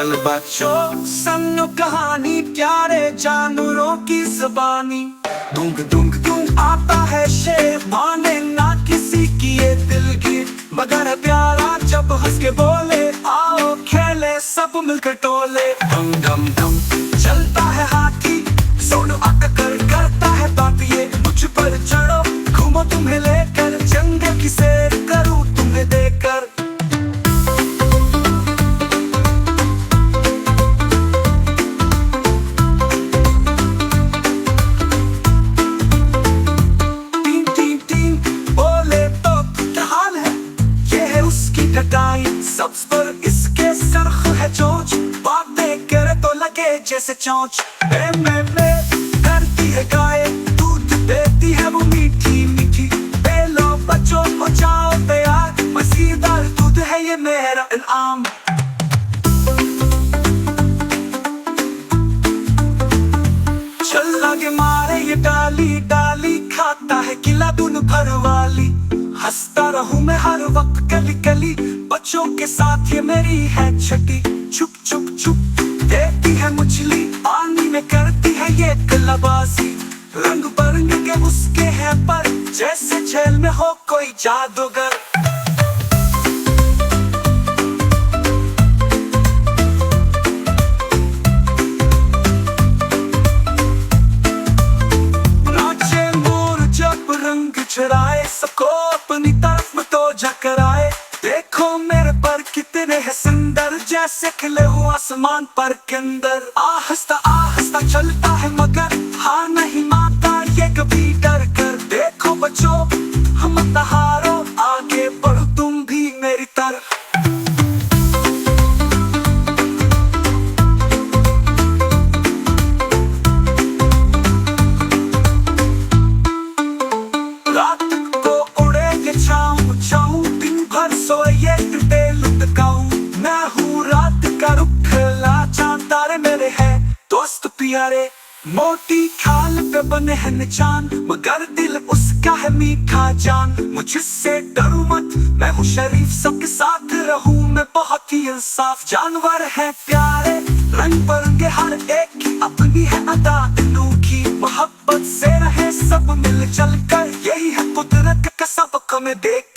चल बच्चों सुनो कहानी प्यारे जानवरों की ज़बानी। दूंग दूंग दूंग आता है शेर, माने ना किसी की ये दिल की, मगर है प्यारा जब हंस के बोले आओ खेले सब मिलकर टोले। डम डम डम चलता है हाथी, सोनू आकर करता है बात ये, मुझ पर चढ़ो घूमो तुम्हें लेकर, जंगल की सैर करूं तुम्हें देकर। सब्ज पर इसके सरख है चोंच, बातें करे तो लगे जैसे चोंच। मैं करती है गाय, दूध देती है वो मीठी मीठी। लो बच्चों हो जाओ तैयार, मज़ेदार दूध है ये मेरा इनाम। चल लगे मारे ये डाली डाली, खाता है किला दून भर वाली। हंसता रहूं मैं हर वक्त गली गली, बच्चों के साथ ये मेरी है छठी। चुप चुप चुप देती है मछली, पानी में करती है ये कलाबाजी। रंग बिरंगे के उसके हैं पर, जैसे जेल में हो कोई जादूगर। नाचे मोर जब रंग चढ़ाए, सबको अपनी तरफ में तो कराए। देखो मेरे पर कितने हैं सुंदर, जैसे खिले हुआ आसमान पर के अंदर। आहिस्ता चलता है मगर हार नहीं मानता ये कभी डर कर। देखो बच्चों हम मत हारो, आगे बढ़ो तुम भी मेरी तरफ। रात को उड़ेंगे छाऊं छाऊं, दिन भर सोए टूटे लुटकाऊं। मैं हूँ रात का रुख लाचान, तारे मेरे हैं दोस्त प्यारे। मोटी खाल पे बने हैं निशान, मगर दिल उसका है मीठा जान। मुझसे डरो मत मैं हूँ शरीफ, सबके साथ रहूं मैं बहुत ही इंसाफ। जानवर है प्यारे रंग बिरंगे, हर एक की अपनी है अदा अनोखी। मोहब्बत से रहे सब मिल चल कर, यही है कुदरत का सबक में देख।